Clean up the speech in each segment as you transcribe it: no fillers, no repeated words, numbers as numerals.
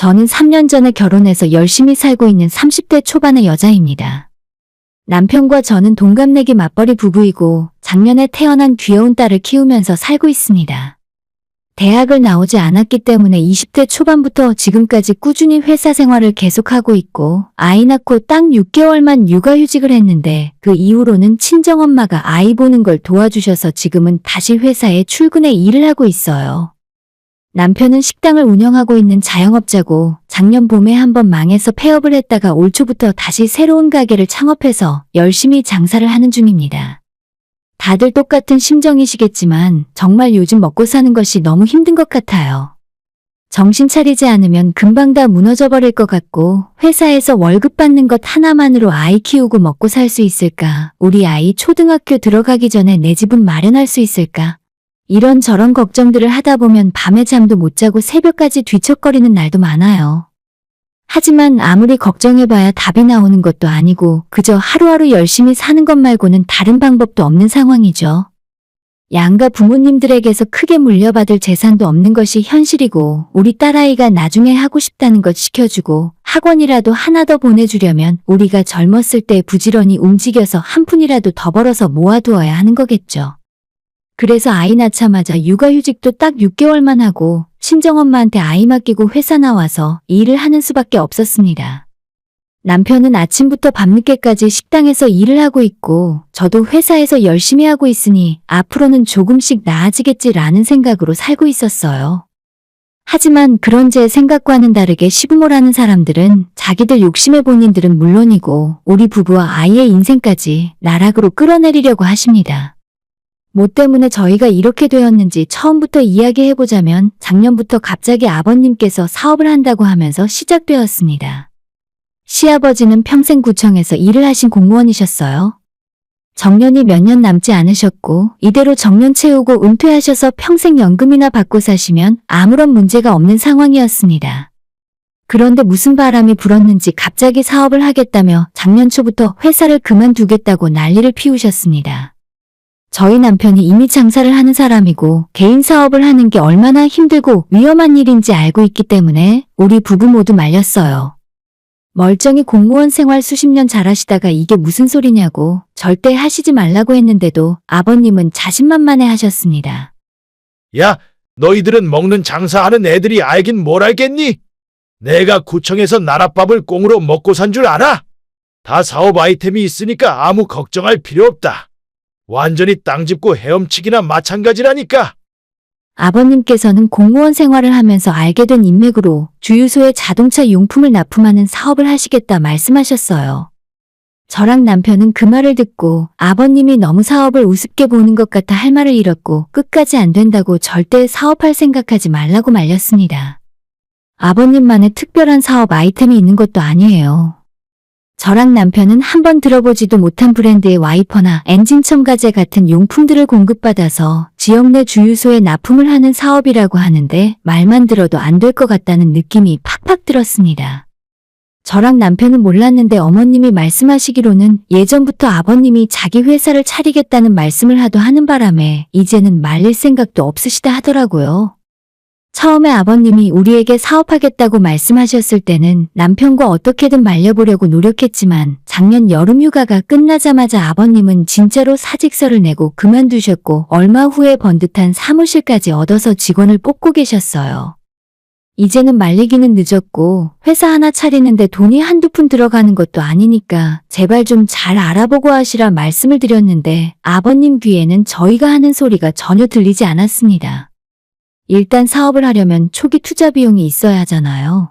저는 3년 전에 결혼해서 열심히 살고 있는 30대 초반의 여자입니다. 남편과 저는 동갑내기 맞벌이 부부이고 작년에 태어난 귀여운 딸을 키우면서 살고 있습니다. 대학을 나오지 않았기 때문에 20대 초반부터 지금까지 꾸준히 회사 생활을 계속하고 있고 아이 낳고 딱 6개월만 육아휴직을 했는데 그 이후로는 친정엄마가 아이 보는 걸 도와주셔서 지금은 다시 회사에 출근해 일을 하고 있어요. 남편은 식당을 운영하고 있는 자영업자고 작년 봄에 한번 망해서 폐업을 했다가 올 초부터 다시 새로운 가게를 창업해서 열심히 장사를 하는 중입니다. 다들 똑같은 심정이시겠지만 정말 요즘 먹고 사는 것이 너무 힘든 것 같아요. 정신 차리지 않으면 금방 다 무너져 버릴 것 같고 회사에서 월급 받는 것 하나만으로 아이 키우고 먹고 살 수 있을까? 우리 아이 초등학교 들어가기 전에 내 집은 마련할 수 있을까? 이런저런 걱정들을 하다 보면 밤에 잠도 못 자고 새벽까지 뒤척거리는 날도 많아요. 하지만 아무리 걱정해봐야 답이 나오는 것도 아니고 그저 하루하루 열심히 사는 것 말고는 다른 방법도 없는 상황이죠. 양가 부모님들에게서 크게 물려받을 재산도 없는 것이 현실이고 우리 딸아이가 나중에 하고 싶다는 것 시켜주고 학원이라도 하나 더 보내주려면 우리가 젊었을 때 부지런히 움직여서 한 푼이라도 더 벌어서 모아두어야 하는 거겠죠. 그래서 아이 낳자마자 육아휴직도 딱 6개월만 하고 친정엄마한테 아이 맡기고 회사 나와서 일을 하는 수밖에 없었습니다. 남편은 아침부터 밤늦게까지 식당에서 일을 하고 있고 저도 회사에서 열심히 하고 있으니 앞으로는 조금씩 나아지겠지라는 생각으로 살고 있었어요. 하지만 그런 제 생각과는 다르게 시부모라는 사람들은 자기들 욕심의 본인들은 물론이고 우리 부부와 아이의 인생까지 나락으로 끌어내리려고 하십니다. 뭐 때문에 저희가 이렇게 되었는지 처음부터 이야기해보자면 작년부터 갑자기 아버님께서 사업을 한다고 하면서 시작되었습니다. 시아버지는 평생 구청에서 일을 하신 공무원이셨어요. 정년이 몇 년 남지 않으셨고 이대로 정년 채우고 은퇴하셔서 평생 연금이나 받고 사시면 아무런 문제가 없는 상황이었습니다. 그런데 무슨 바람이 불었는지 갑자기 사업을 하겠다며 작년 초부터 회사를 그만두겠다고 난리를 피우셨습니다. 저희 남편이 이미 장사를 하는 사람이고 개인 사업을 하는 게 얼마나 힘들고 위험한 일인지 알고 있기 때문에 우리 부부 모두 말렸어요. 멀쩡히 공무원 생활 수십 년 잘하시다가 이게 무슨 소리냐고 절대 하시지 말라고 했는데도 아버님은 자신만만해 하셨습니다. 야, 너희들은 먹는 장사하는 애들이 알긴 뭘 알겠니? 내가 구청에서 나랏밥을 꽁으로 먹고 산 줄 알아? 다 사업 아이템이 있으니까 아무 걱정할 필요 없다. 완전히 땅 짚고 헤엄치기나 마찬가지라니까. 아버님께서는 공무원 생활을 하면서 알게 된 인맥으로 주유소에 자동차 용품을 납품하는 사업을 하시겠다 말씀하셨어요. 저랑 남편은 그 말을 듣고 아버님이 너무 사업을 우습게 보는 것 같아 할 말을 잃었고 끝까지 안 된다고 절대 사업할 생각하지 말라고 말렸습니다. 아버님만의 특별한 사업 아이템이 있는 것도 아니에요. 저랑 남편은 한번 들어보지도 못한 브랜드의 와이퍼나 엔진 첨가제 같은 용품들을 공급받아서 지역 내 주유소에 납품을 하는 사업이라고 하는데 말만 들어도 안 될 것 같다는 느낌이 팍팍 들었습니다. 저랑 남편은 몰랐는데 어머님이 말씀하시기로는 예전부터 아버님이 자기 회사를 차리겠다는 말씀을 하도 하는 바람에 이제는 말릴 생각도 없으시다 하더라고요. 처음에 아버님이 우리에게 사업하겠다고 말씀하셨을 때는 남편과 어떻게든 말려보려고 노력했지만 작년 여름 휴가가 끝나자마자 아버님은 진짜로 사직서를 내고 그만두셨고 얼마 후에 번듯한 사무실까지 얻어서 직원을 뽑고 계셨어요. 이제는 말리기는 늦었고 회사 하나 차리는데 돈이 한두 푼 들어가는 것도 아니니까 제발 좀 잘 알아보고 하시라 말씀을 드렸는데 아버님 귀에는 저희가 하는 소리가 전혀 들리지 않았습니다. 일단 사업을 하려면 초기 투자 비용이 있어야 하잖아요.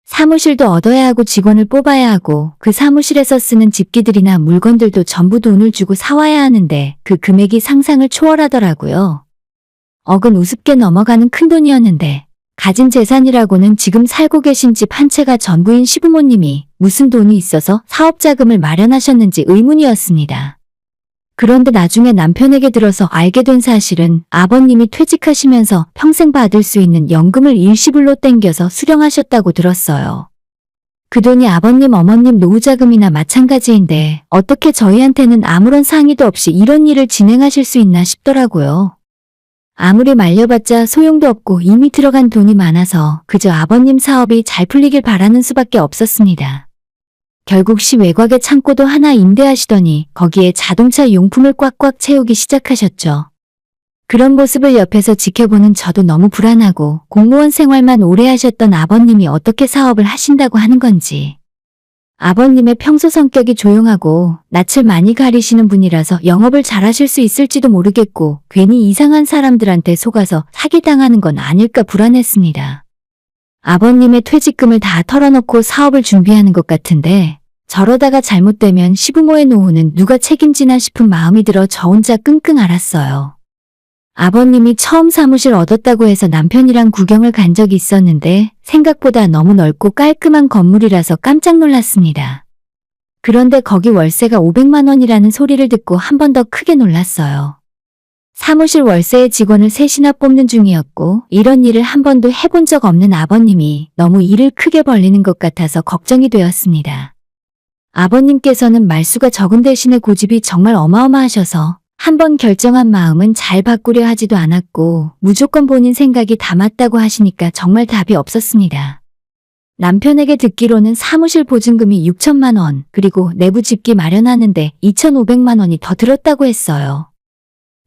사무실도 얻어야 하고 직원을 뽑아야 하고 그 사무실에서 쓰는 집기들이나 물건들도 전부 돈을 주고 사와야 하는데 그 금액이 상상을 초월하더라고요. 억은 우습게 넘어가는 큰돈이었는데 가진 재산이라고는 지금 살고 계신 집 한 채가 전부인 시부모님이 무슨 돈이 있어서 사업 자금을 마련하셨는지 의문이었습니다. 그런데 나중에 남편에게 들어서 알게 된 사실은 아버님이 퇴직하시면서 평생 받을 수 있는 연금을 일시불로 땡겨서 수령하셨다고 들었어요. 그 돈이 아버님 어머님 노후자금이나 마찬가지인데 어떻게 저희한테는 아무런 상의도 없이 이런 일을 진행하실 수 있나 싶더라고요. 아무리 말려봤자 소용도 없고 이미 들어간 돈이 많아서 그저 아버님 사업이 잘 풀리길 바라는 수밖에 없었습니다. 결국 시 외곽에 창고도 하나 임대하시더니 거기에 자동차 용품을 꽉꽉 채우기 시작하셨죠. 그런 모습을 옆에서 지켜보는 저도 너무 불안하고 공무원 생활만 오래 하셨던 아버님이 어떻게 사업을 하신다고 하는 건지. 아버님의 평소 성격이 조용하고 낯을 많이 가리시는 분이라서 영업을 잘하실 수 있을지도 모르겠고 괜히 이상한 사람들한테 속아서 사기당하는 건 아닐까 불안했습니다. 아버님의 퇴직금을 다 털어놓고 사업을 준비하는 것 같은데 저러다가 잘못되면 시부모의 노후는 누가 책임지나 싶은 마음이 들어 저 혼자 끙끙 앓았어요. 아버님이 처음 사무실 얻었다고 해서 남편이랑 구경을 간 적이 있었는데 생각보다 너무 넓고 깔끔한 건물이라서 깜짝 놀랐습니다. 그런데 거기 월세가 500만 원이라는 소리를 듣고 한 번 더 크게 놀랐어요. 사무실 월세의 직원을 셋이나 뽑는 중이었고 이런 일을 한 번도 해본 적 없는 아버님이 너무 일을 크게 벌리는 것 같아서 걱정이 되었습니다. 아버님께서는 말수가 적은 대신에 고집이 정말 어마어마하셔서 한번 결정한 마음은 잘 바꾸려 하지도 않았고 무조건 본인 생각이 다 맞다고 하시니까 정말 답이 없었습니다. 남편에게 듣기로는 사무실 보증금이 6천만 원 그리고 내부 집기 마련하는데 2,500만 원이 더 들었다고 했어요.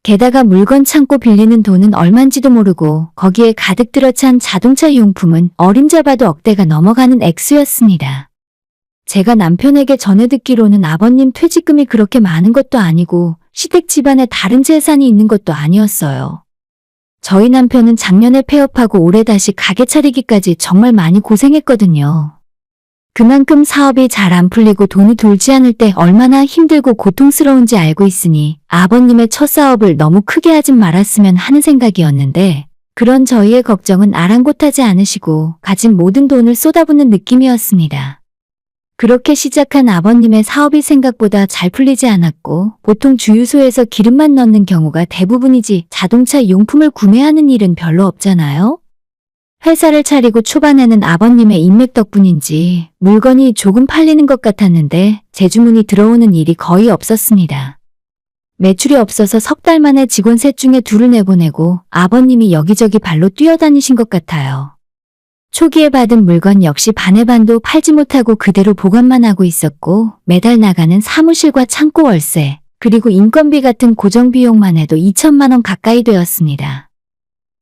게다가 물건 창고 빌리는 돈은 얼만지도 모르고 거기에 가득 들어찬 자동차 용품은 어림잡아도 억대가 넘어가는 액수였습니다. 제가 남편에게 전해 듣기로는 아버님 퇴직금이 그렇게 많은 것도 아니고 시댁 집안에 다른 재산이 있는 것도 아니었어요. 저희 남편은 작년에 폐업하고 올해 다시 가게 차리기까지 정말 많이 고생했거든요. 그만큼 사업이 잘 안 풀리고 돈이 돌지 않을 때 얼마나 힘들고 고통스러운지 알고 있으니 아버님의 첫 사업을 너무 크게 하진 말았으면 하는 생각이었는데 그런 저희의 걱정은 아랑곳하지 않으시고 가진 모든 돈을 쏟아붓는 느낌이었습니다. 그렇게 시작한 아버님의 사업이 생각보다 잘 풀리지 않았고 보통 주유소에서 기름만 넣는 경우가 대부분이지 자동차 용품을 구매하는 일은 별로 없잖아요. 회사를 차리고 초반에는 아버님의 인맥 덕분인지 물건이 조금 팔리는 것 같았는데 재주문이 들어오는 일이 거의 없었습니다. 매출이 없어서 석 달 만에 직원 셋 중에 둘을 내보내고 아버님이 여기저기 발로 뛰어다니신 것 같아요. 초기에 받은 물건 역시 반의 반도 팔지 못하고 그대로 보관만 하고 있었고 매달 나가는 사무실과 창고 월세 그리고 인건비 같은 고정 비용만 해도 2천만 원 가까이 되었습니다.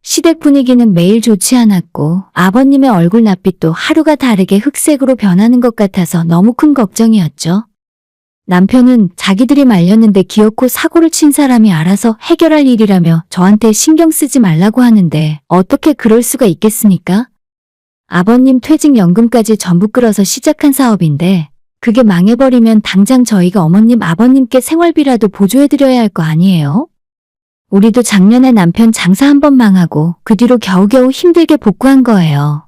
시댁 분위기는 매일 좋지 않았고 아버님의 얼굴 낯빛도 하루가 다르게 흑색으로 변하는 것 같아서 너무 큰 걱정이었죠. 남편은 자기들이 말렸는데 기어코 사고를 친 사람이 알아서 해결할 일이라며 저한테 신경 쓰지 말라고 하는데 어떻게 그럴 수가 있겠습니까? 아버님 퇴직연금까지 전부 끌어서 시작한 사업인데 그게 망해버리면 당장 저희가 어머님 아버님께 생활비라도 보조해드려야 할 거 아니에요? 우리도 작년에 남편 장사 한 번 망하고 그 뒤로 겨우겨우 힘들게 복구한 거예요.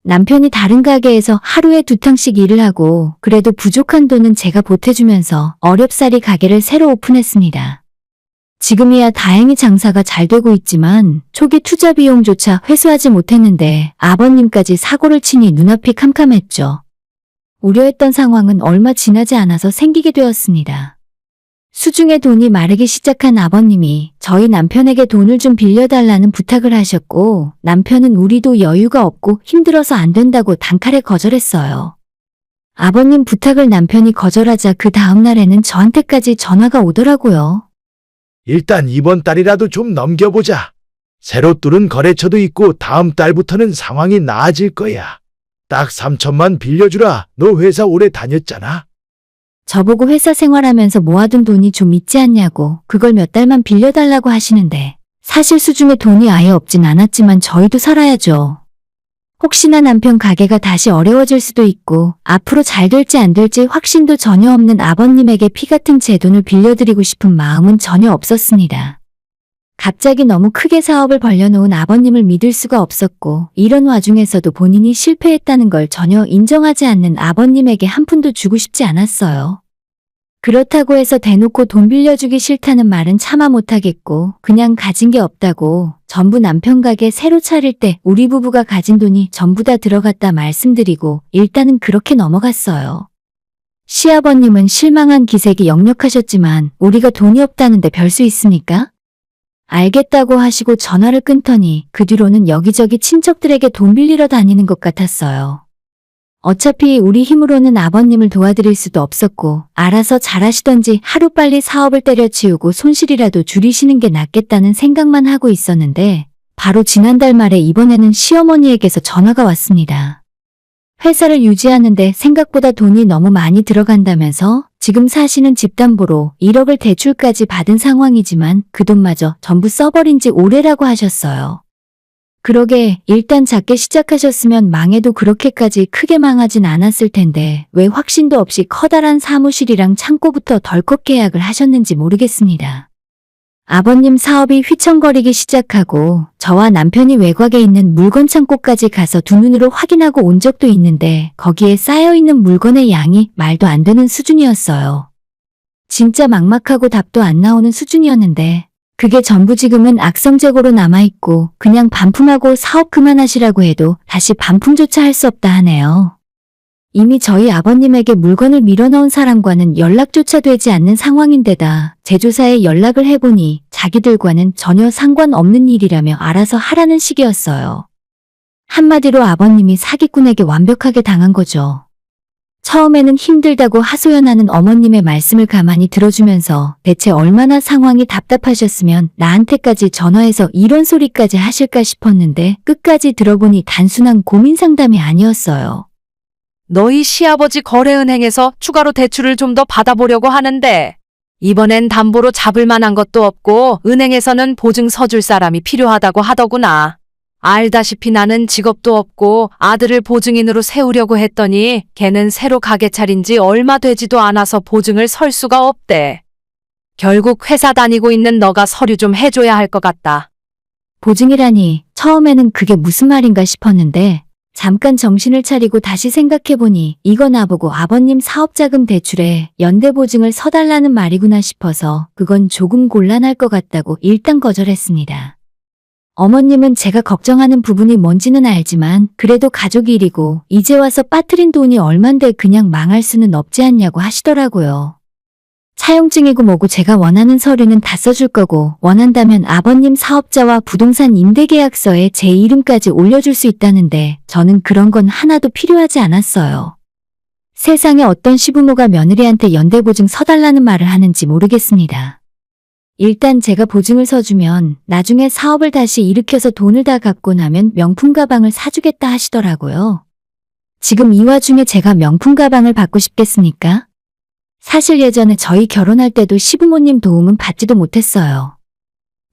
남편이 다른 가게에서 하루에 2탕씩 일을 하고 그래도 부족한 돈은 제가 보태주면서 어렵사리 가게를 새로 오픈했습니다. 지금이야 다행히 장사가 잘 되고 있지만 초기 투자 비용조차 회수하지 못했는데 아버님까지 사고를 치니 눈앞이 캄캄했죠. 우려했던 상황은 얼마 지나지 않아서 생기게 되었습니다. 수중에 돈이 마르기 시작한 아버님이 저희 남편에게 돈을 좀 빌려달라는 부탁을 하셨고 남편은 우리도 여유가 없고 힘들어서 안 된다고 단칼에 거절했어요. 아버님 부탁을 남편이 거절하자 그 다음 날에는 저한테까지 전화가 오더라고요. 일단 이번 달이라도 좀 넘겨보자. 새로 뚫은 거래처도 있고 다음 달부터는 상황이 나아질 거야. 딱 3천만 빌려주라. 너 회사 오래 다녔잖아. 저보고 회사 생활하면서 모아둔 돈이 좀 있지 않냐고 그걸 몇 달만 빌려달라고 하시는데 사실 수중에 돈이 아예 없진 않았지만 저희도 살아야죠. 혹시나 남편 가게가 다시 어려워질 수도 있고 앞으로 잘 될지 안 될지 확신도 전혀 없는 아버님에게 피 같은 제 돈을 빌려드리고 싶은 마음은 전혀 없었습니다. 갑자기 너무 크게 사업을 벌려놓은 아버님을 믿을 수가 없었고 이런 와중에서도 본인이 실패했다는 걸 전혀 인정하지 않는 아버님에게 한 푼도 주고 싶지 않았어요. 그렇다고 해서 대놓고 돈 빌려주기 싫다는 말은 차마 못하겠고 그냥 가진 게 없다고 전부 남편 가게 새로 차릴 때 우리 부부가 가진 돈이 전부 다 들어갔다 말씀드리고 일단은 그렇게 넘어갔어요. 시아버님은 실망한 기색이 역력하셨지만 우리가 돈이 없다는데 별 수 있습니까? 알겠다고 하시고 전화를 끊더니 그 뒤로는 여기저기 친척들에게 돈 빌리러 다니는 것 같았어요. 어차피 우리 힘으로는 아버님을 도와드릴 수도 없었고 알아서 잘하시던지 하루빨리 사업을 때려치우고 손실이라도 줄이시는 게 낫겠다는 생각만 하고 있었는데 바로 지난달 말에 이번에는 시어머니에게서 전화가 왔습니다. 회사를 유지하는데 생각보다 돈이 너무 많이 들어간다면서 지금 사시는 집 담보로 1억을 대출까지 받은 상황이지만 그 돈마저 전부 써버린 지 오래라고 하셨어요. 그러게 일단 작게 시작하셨으면 망해도 그렇게까지 크게 망하진 않았을 텐데 왜 확신도 없이 커다란 사무실이랑 창고부터 덜컥 계약을 하셨는지 모르겠습니다. 아버님 사업이 휘청거리기 시작하고 저와 남편이 외곽에 있는 물건 창고까지 가서 두 눈으로 확인하고 온 적도 있는데 거기에 쌓여있는 물건의 양이 말도 안 되는 수준이었어요. 진짜 막막하고 답도 안 나오는 수준이었는데 그게 전부 지금은 악성재고로 남아있고 그냥 반품하고 사업 그만하시라고 해도 다시 반품조차 할 수 없다 하네요. 이미 저희 아버님에게 물건을 밀어넣은 사람과는 연락조차 되지 않는 상황인데다 제조사에 연락을 해보니 자기들과는 전혀 상관없는 일이라며 알아서 하라는 식이었어요. 한마디로 아버님이 사기꾼에게 완벽하게 당한 거죠. 처음에는 힘들다고 하소연하는 어머님의 말씀을 가만히 들어주면서 대체 얼마나 상황이 답답하셨으면 나한테까지 전화해서 이런 소리까지 하실까 싶었는데 끝까지 들어보니 단순한 고민 상담이 아니었어요. 너희 시아버지 거래은행에서 추가로 대출을 좀 더 받아보려고 하는데 이번엔 담보로 잡을 만한 것도 없고 은행에서는 보증 서줄 사람이 필요하다고 하더구나. 알다시피 나는 직업도 없고 아들을 보증인으로 세우려고 했더니 걔는 새로 가게 차린 지 얼마 되지도 않아서 보증을 설 수가 없대. 결국 회사 다니고 있는 너가 서류 좀 해줘야 할 것 같다. 보증이라니 처음에는 그게 무슨 말인가 싶었는데 잠깐 정신을 차리고 다시 생각해보니 이거 나보고 아버님 사업자금 대출에 연대보증을 서달라는 말이구나 싶어서 그건 조금 곤란할 것 같다고 일단 거절했습니다. 어머님은 제가 걱정하는 부분이 뭔지는 알지만 그래도 가족 일이고 이제 와서 빠뜨린 돈이 얼만데 그냥 망할 수는 없지 않냐고 하시더라고요. 차용증이고 뭐고 제가 원하는 서류는 다 써줄 거고 원한다면 아버님 사업자와 부동산 임대계약서에 제 이름까지 올려줄 수 있다는데 저는 그런 건 하나도 필요하지 않았어요. 세상에 어떤 시부모가 며느리한테 연대보증 서달라는 말을 하는지 모르겠습니다. 일단 제가 보증을 서주면 나중에 사업을 다시 일으켜서 돈을 다 갚고 나면 명품 가방을 사주겠다 하시더라고요. 지금 이 와중에 제가 명품 가방을 받고 싶겠습니까? 사실 예전에 저희 결혼할 때도 시부모님 도움은 받지도 못했어요.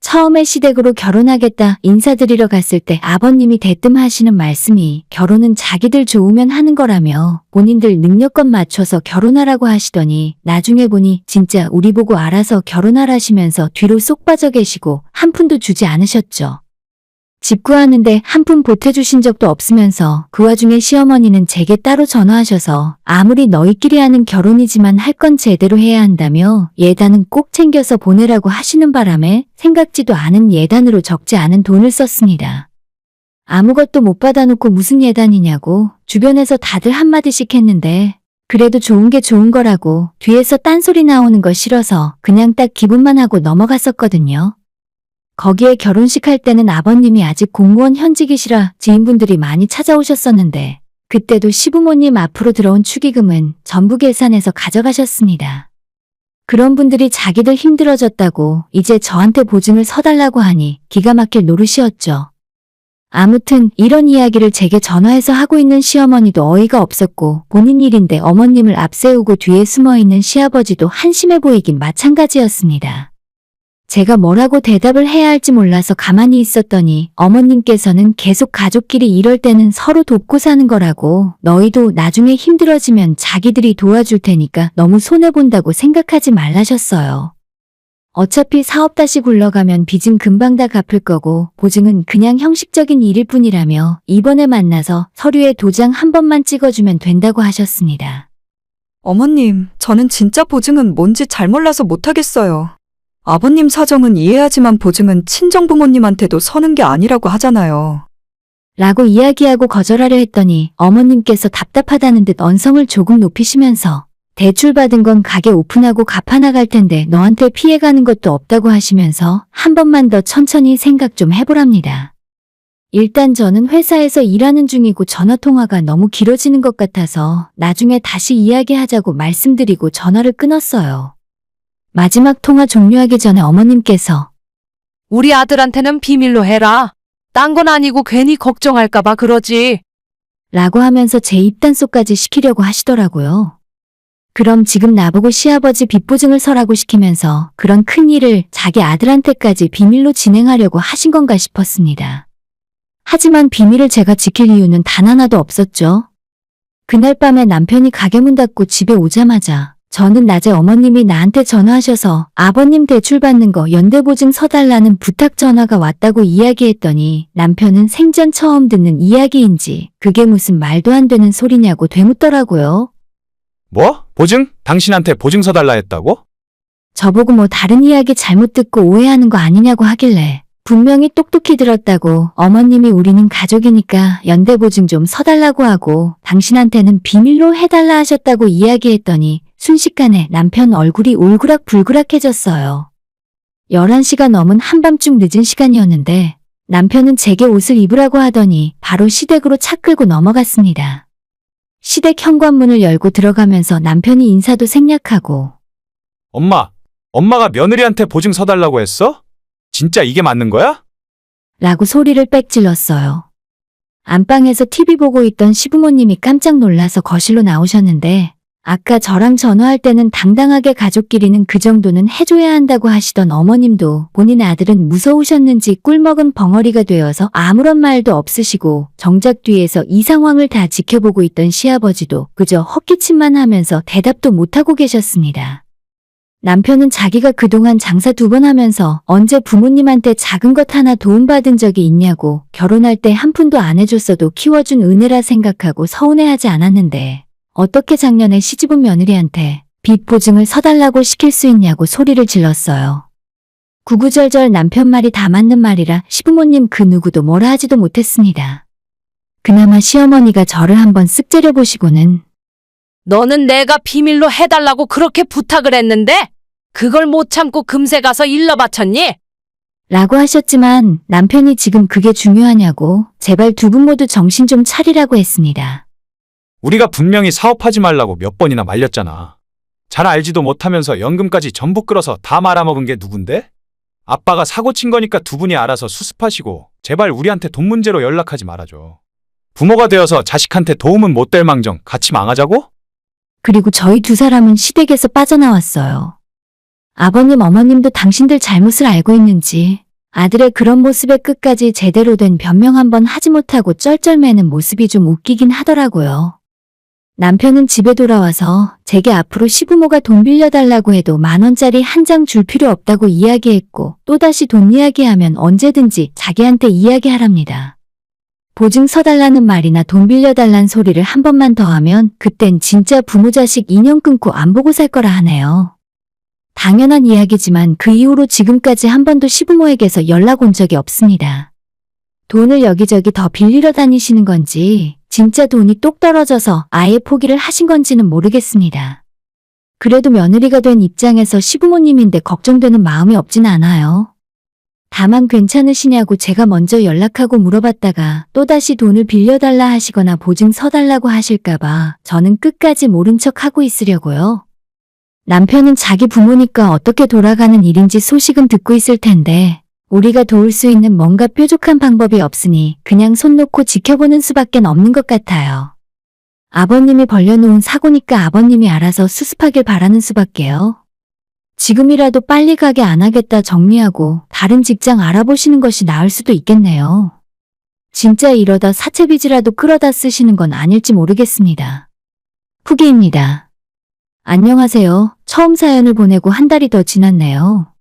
처음에 시댁으로 결혼하겠다 인사드리러 갔을 때 아버님이 대뜸 하시는 말씀이 결혼은 자기들 좋으면 하는 거라며 본인들 능력껏 맞춰서 결혼하라고 하시더니 나중에 보니 진짜 우리 보고 알아서 결혼하라시면서 뒤로 쏙 빠져 계시고 한 푼도 주지 않으셨죠. 집 구하는데 한 푼 보태주신 적도 없으면서 그 와중에 시어머니는 제게 따로 전화하셔서 아무리 너희끼리 하는 결혼이지만 할 건 제대로 해야 한다며 예단은 꼭 챙겨서 보내라고 하시는 바람에 생각지도 않은 예단으로 적지 않은 돈을 썼습니다. 아무것도 못 받아놓고 무슨 예단이냐고 주변에서 다들 한마디씩 했는데 그래도 좋은 게 좋은 거라고 뒤에서 딴소리 나오는 거 싫어서 그냥 딱 기분만 하고 넘어갔었거든요. 거기에 결혼식 할 때는 아버님이 아직 공무원 현직이시라 지인분들이 많이 찾아오셨었는데 그때도 시부모님 앞으로 들어온 축의금은 전부 계산해서 가져가셨습니다. 그런 분들이 자기들 힘들어졌다고 이제 저한테 보증을 서달라고 하니 기가 막힐 노릇이었죠. 아무튼 이런 이야기를 제게 전화해서 하고 있는 시어머니도 어이가 없었고 본인 일인데 어머님을 앞세우고 뒤에 숨어있는 시아버지도 한심해 보이긴 마찬가지였습니다. 제가 뭐라고 대답을 해야 할지 몰라서 가만히 있었더니 어머님께서는 계속 가족끼리 이럴 때는 서로 돕고 사는 거라고 너희도 나중에 힘들어지면 자기들이 도와줄 테니까 너무 손해본다고 생각하지 말라셨어요. 어차피 사업 다시 굴러가면 빚은 금방 다 갚을 거고 보증은 그냥 형식적인 일일 뿐이라며 이번에 만나서 서류에 도장 한 번만 찍어주면 된다고 하셨습니다. 어머님, 저는 진짜 보증은 뭔지 잘 몰라서 못하겠어요. 아버님 사정은 이해하지만 보증은 친정부모님한테도 서는 게 아니라고 하잖아요. 라고 이야기하고 거절하려 했더니 어머님께서 답답하다는 듯 언성을 조금 높이시면서 대출 받은 건 가게 오픈하고 갚아 나갈 텐데 너한테 피해가는 것도 없다고 하시면서 한 번만 더 천천히 생각 좀 해보랍니다. 일단 저는 회사에서 일하는 중이고 전화통화가 너무 길어지는 것 같아서 나중에 다시 이야기하자고 말씀드리고 전화를 끊었어요. 마지막 통화 종료하기 전에 어머님께서 우리 아들한테는 비밀로 해라. 딴 건 아니고 괜히 걱정할까봐 그러지. 라고 하면서 제 입단속까지 시키려고 하시더라고요. 그럼 지금 나보고 시아버지 빚보증을 서라고 시키면서 그런 큰 일을 자기 아들한테까지 비밀로 진행하려고 하신 건가 싶었습니다. 하지만 비밀을 제가 지킬 이유는 단 하나도 없었죠. 그날 밤에 남편이 가게 문 닫고 집에 오자마자 저는 낮에 어머님이 나한테 전화하셔서 아버님 대출 받는 거 연대보증 서달라는 부탁 전화가 왔다고 이야기했더니 남편은 생전 처음 듣는 이야기인지 그게 무슨 말도 안 되는 소리냐고 되묻더라고요. 뭐? 보증? 당신한테 보증서 달라 했다고? 저보고 뭐 다른 이야기 잘못 듣고 오해하는 거 아니냐고 하길래 분명히 똑똑히 들었다고 어머님이 우리는 가족이니까 연대보증 좀 서달라고 하고 당신한테는 비밀로 해달라 하셨다고 이야기했더니 순식간에 남편 얼굴이 울그락불그락해졌어요. 11시가 넘은 한밤중 늦은 시간이었는데 남편은 제게 옷을 입으라고 하더니 바로 시댁으로 차 끌고 넘어갔습니다. 시댁 현관문을 열고 들어가면서 남편이 인사도 생략하고 엄마가 며느리한테 보증 서달라고 했어? 진짜 이게 맞는 거야? 라고 소리를 빽질렀어요. 안방에서 TV 보고 있던 시부모님이 깜짝 놀라서 거실로 나오셨는데 아까 저랑 전화할 때는 당당하게 가족끼리는 그 정도는 해줘야 한다고 하시던 어머님도 본인 아들은 무서우셨는지 꿀먹은 벙어리가 되어서 아무런 말도 없으시고 정작 뒤에서 이 상황을 다 지켜보고 있던 시아버지도 그저 헛기침만 하면서 대답도 못하고 계셨습니다. 남편은 자기가 그동안 장사 2번 하면서 언제 부모님한테 작은 것 하나 도움받은 적이 있냐고 결혼할 때 한 푼도 안 해줬어도 키워준 은혜라 생각하고 서운해하지 않았는데 어떻게 작년에 시집온 며느리한테 빚 보증을 서달라고 시킬 수 있냐고 소리를 질렀어요. 구구절절 남편 말이 다 맞는 말이라 시부모님 그 누구도 뭐라 하지도 못했습니다. 그나마 시어머니가 저를 한번 쓱 째려보시고는 너는 내가 비밀로 해달라고 그렇게 부탁을 했는데 그걸 못 참고 금세 가서 일러 바쳤니? 라고 하셨지만 남편이 지금 그게 중요하냐고 제발 두 분 모두 정신 좀 차리라고 했습니다. 우리가 분명히 사업하지 말라고 몇 번이나 말렸잖아. 잘 알지도 못하면서 연금까지 전부 끌어서 다 말아먹은 게 누군데? 아빠가 사고 친 거니까 두 분이 알아서 수습하시고 제발 우리한테 돈 문제로 연락하지 말아줘. 부모가 되어서 자식한테 도움은 못 될 망정 같이 망하자고? 그리고 저희 두 사람은 시댁에서 빠져나왔어요. 아버님 어머님도 당신들 잘못을 알고 있는지 아들의 그런 모습에 끝까지 제대로 된 변명 한번 하지 못하고 쩔쩔매는 모습이 좀 웃기긴 하더라고요. 남편은 집에 돌아와서 제게 앞으로 시부모가 돈 빌려달라고 해도 10,000원짜리 한 장 줄 필요 없다고 이야기했고 또다시 돈 이야기하면 언제든지 자기한테 이야기하랍니다. 보증 서달라는 말이나 돈 빌려달란 소리를 한 번만 더 하면 그땐 진짜 부모 자식 인연 끊고 안 보고 살 거라 하네요. 당연한 이야기지만 그 이후로 지금까지 한 번도 시부모에게서 연락 온 적이 없습니다. 돈을 여기저기 더 빌리러 다니시는 건지 진짜 돈이 똑 떨어져서 아예 포기를 하신 건지는 모르겠습니다. 그래도 며느리가 된 입장에서 시부모님인데 걱정되는 마음이 없진 않아요. 다만 괜찮으시냐고 제가 먼저 연락하고 물어봤다가 또다시 돈을 빌려달라 하시거나 보증 서달라고 하실까봐 저는 끝까지 모른 척 하고 있으려고요. 남편은 자기 부모니까 어떻게 돌아가는 일인지 소식은 듣고 있을 텐데 우리가 도울 수 있는 뭔가 뾰족한 방법이 없으니 그냥 손 놓고 지켜보는 수밖엔 없는 것 같아요. 아버님이 벌려놓은 사고니까 아버님이 알아서 수습하길 바라는 수밖에요. 지금이라도 빨리 가게 안 하겠다 정리하고 다른 직장 알아보시는 것이 나을 수도 있겠네요. 진짜 이러다 사채빚이라도 끌어다 쓰시는 건 아닐지 모르겠습니다. 후기입니다. 안녕하세요. 처음 사연을 보내고 한 달이 더 지났네요.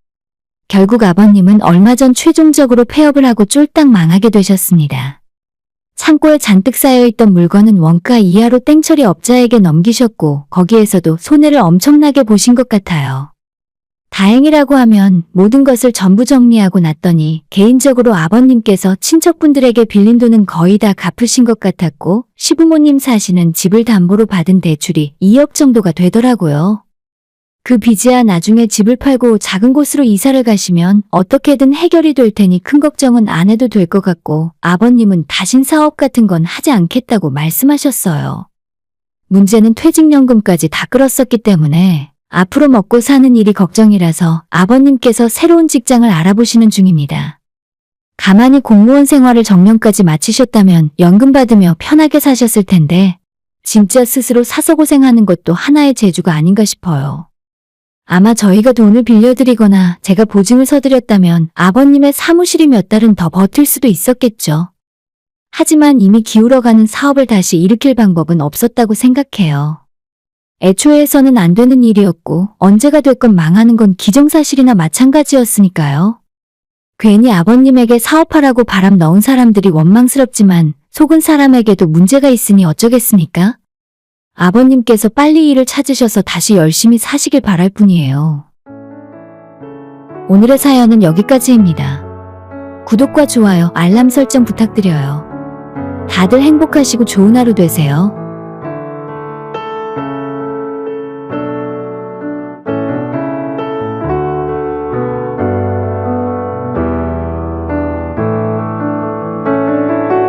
결국 아버님은 얼마 전 최종적으로 폐업을 하고 쫄딱 망하게 되셨습니다. 창고에 잔뜩 쌓여있던 물건은 원가 이하로 땡처리 업자에게 넘기셨고 거기에서도 손해를 엄청나게 보신 것 같아요. 다행이라고 하면 모든 것을 전부 정리하고 났더니 개인적으로 아버님께서 친척분들에게 빌린 돈은 거의 다 갚으신 것 같았고 시부모님 사시는 집을 담보로 받은 대출이 2억 정도가 되더라고요. 그 빚이야 나중에 집을 팔고 작은 곳으로 이사를 가시면 어떻게든 해결이 될 테니 큰 걱정은 안 해도 될 것 같고 아버님은 다신 사업 같은 건 하지 않겠다고 말씀하셨어요. 문제는 퇴직연금까지 다 끌었었기 때문에 앞으로 먹고 사는 일이 걱정이라서 아버님께서 새로운 직장을 알아보시는 중입니다. 가만히 공무원 생활을 정년까지 마치셨다면 연금 받으며 편하게 사셨을 텐데 진짜 스스로 사서 고생하는 것도 하나의 재주가 아닌가 싶어요. 아마 저희가 돈을 빌려드리거나 제가 보증을 서드렸다면 아버님의 사무실이 몇 달은 더 버틸 수도 있었겠죠. 하지만 이미 기울어가는 사업을 다시 일으킬 방법은 없었다고 생각해요. 애초에서는 안 되는 일이었고 언제가 됐건 망하는 건 기정사실이나 마찬가지였으니까요. 괜히 아버님에게 사업하라고 바람 넣은 사람들이 원망스럽지만 속은 사람에게도 문제가 있으니 어쩌겠습니까? 아버님께서 빨리 일을 찾으셔서 다시 열심히 사시길 바랄 뿐이에요. 오늘의 사연은 여기까지입니다. 구독과 좋아요, 알람 설정 부탁드려요. 다들 행복하시고 좋은 하루 되세요.